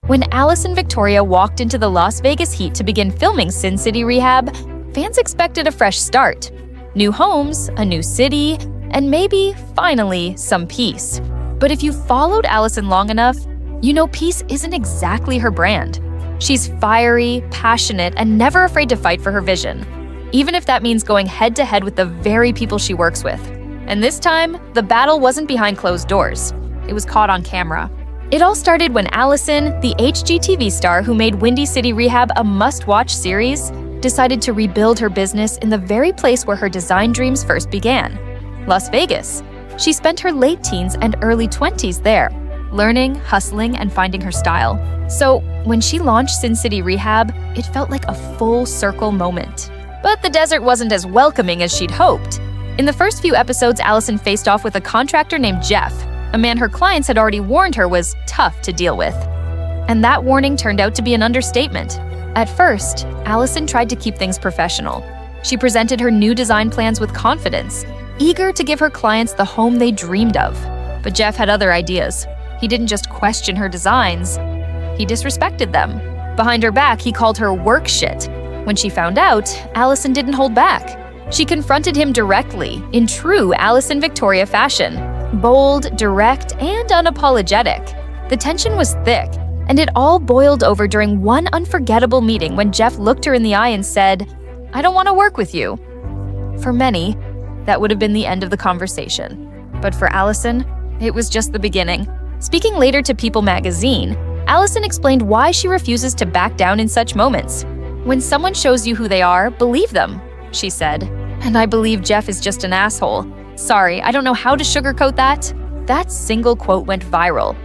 When Alison Victoria walked into the Las Vegas heat to begin filming Sin City Rehab, fans expected a fresh start. New homes, a new city, and maybe, finally, some peace. But if you followed Alison long enough, you know peace isn't exactly her brand. She's fiery, passionate, and never afraid to fight for her vision, even if that means going head-to-head with the very people she works with. And this time, the battle wasn't behind closed doors. It was caught on camera. It all started when Alison, the HGTV star who made Windy City Rehab a must-watch series, decided to rebuild her business in the very place where her design dreams first began, Las Vegas. She spent her late teens and early 20s there, learning, hustling, and finding her style. So when she launched Sin City Rehab, it felt like a full circle moment. But the desert wasn't as welcoming as she'd hoped. In the first few episodes, Alison faced off with a contractor named Jeff, a man her clients had already warned her was tough to deal with. And that warning turned out to be an understatement. At first, Alison tried to keep things professional. She presented her new design plans with confidence, eager to give her clients the home they dreamed of. But Jeff had other ideas. He didn't just question her designs, he disrespected them. Behind her back, he called her work shit. When she found out, Alison didn't hold back. She confronted him directly, in true Alison Victoria fashion. Bold, direct, and unapologetic. The tension was thick, and it all boiled over during one unforgettable meeting when Jeff looked her in the eye and said, "I don't want to work with you." For many, that would have been the end of the conversation. But for Alison, it was just the beginning. Speaking later to People magazine, Alison explained why she refuses to back down in such moments. "When someone shows you who they are, believe them," she said. "And I believe Jeff is just an asshole. Sorry, I don't know how to sugarcoat that." That single quote went viral.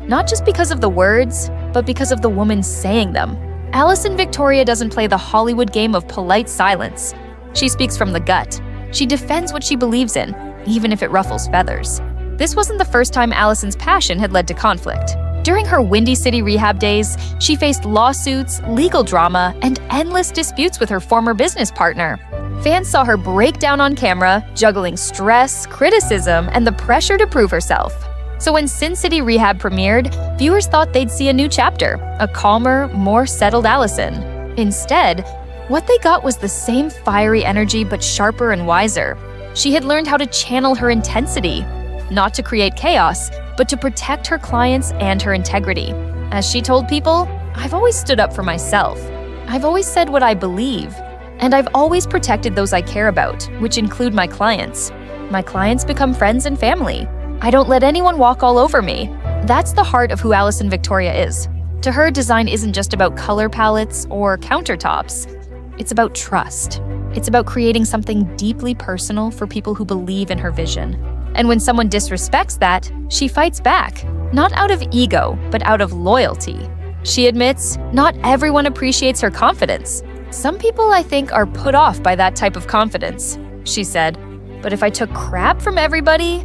Not just because of the words, but because of the woman saying them. Alison Victoria doesn't play the Hollywood game of polite silence. She speaks from the gut. She defends what she believes in, even if it ruffles feathers. This wasn't the first time Alison's passion had led to conflict. During her Windy City Rehab days, she faced lawsuits, legal drama, and endless disputes with her former business partner. Fans saw her break down on camera, juggling stress, criticism, and the pressure to prove herself. So when Sin City Rehab premiered, viewers thought they'd see a new chapter, a calmer, more settled Alison. Instead, what they got was the same fiery energy but sharper and wiser. She had learned how to channel her intensity, not to create chaos, but to protect her clients and her integrity. As she told people, "I've always stood up for myself. I've always said what I believe. And I've always protected those I care about, which include my clients. My clients become friends and family. I don't let anyone walk all over me." That's the heart of who Alison Victoria is. To her, design isn't just about color palettes or countertops. It's about trust. It's about creating something deeply personal for people who believe in her vision. And when someone disrespects that, she fights back, not out of ego, but out of loyalty. She admits, not everyone appreciates her confidence. "Some people, I think, are put off by that type of confidence," she said. "But if I took crap from everybody,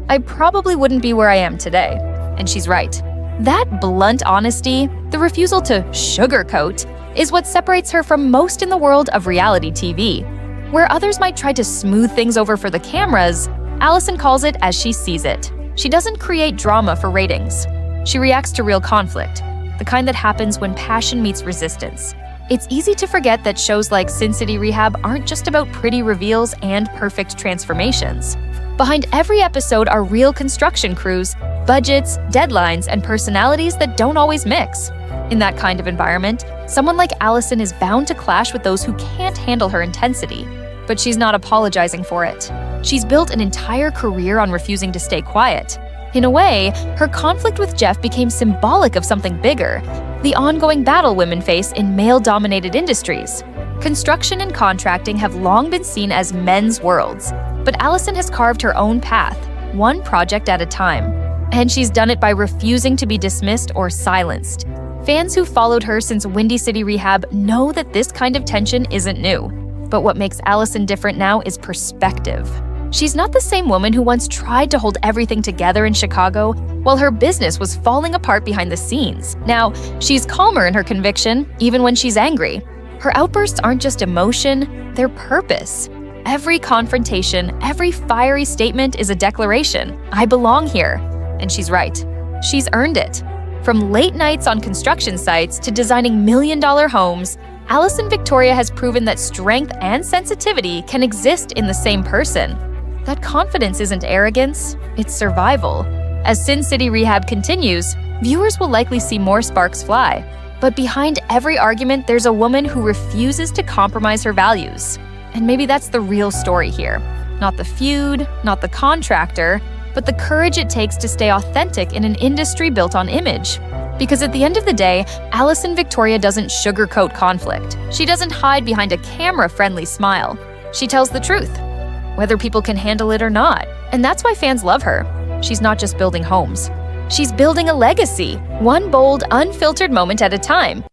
I probably wouldn't be where I am today." And she's right. That blunt honesty, the refusal to sugarcoat, is what separates her from most in the world of reality TV. Where others might try to smooth things over for the cameras, Alison calls it as she sees it. She doesn't create drama for ratings. She reacts to real conflict, the kind that happens when passion meets resistance. It's easy to forget that shows like Sin City Rehab aren't just about pretty reveals and perfect transformations. Behind every episode are real construction crews, budgets, deadlines, and personalities that don't always mix. In that kind of environment, someone like Alison is bound to clash with those who can't handle her intensity. But she's not apologizing for it. She's built an entire career on refusing to stay quiet. In a way, her conflict with Jeff became symbolic of something bigger, the ongoing battle women face in male-dominated industries. Construction and contracting have long been seen as men's worlds, but Alison has carved her own path, one project at a time. And she's done it by refusing to be dismissed or silenced. Fans who followed her since Windy City Rehab know that this kind of tension isn't new. But what makes Alison different now is perspective. She's not the same woman who once tried to hold everything together in Chicago while her business was falling apart behind the scenes. Now, she's calmer in her conviction, even when she's angry. Her outbursts aren't just emotion, they're purpose. Every confrontation, every fiery statement is a declaration. I belong here. And she's right. She's earned it. From late nights on construction sites to designing million-dollar homes, Alison Victoria has proven that strength and sensitivity can exist in the same person. That confidence isn't arrogance, it's survival. As Sin City Rehab continues, viewers will likely see more sparks fly. But behind every argument, there's a woman who refuses to compromise her values. And maybe that's the real story here. Not the feud, not the contractor, but the courage it takes to stay authentic in an industry built on image. Because at the end of the day, Alison Victoria doesn't sugarcoat conflict. She doesn't hide behind a camera-friendly smile. She tells the truth, whether people can handle it or not. And that's why fans love her. She's not just building homes. She's building a legacy, one bold, unfiltered moment at a time.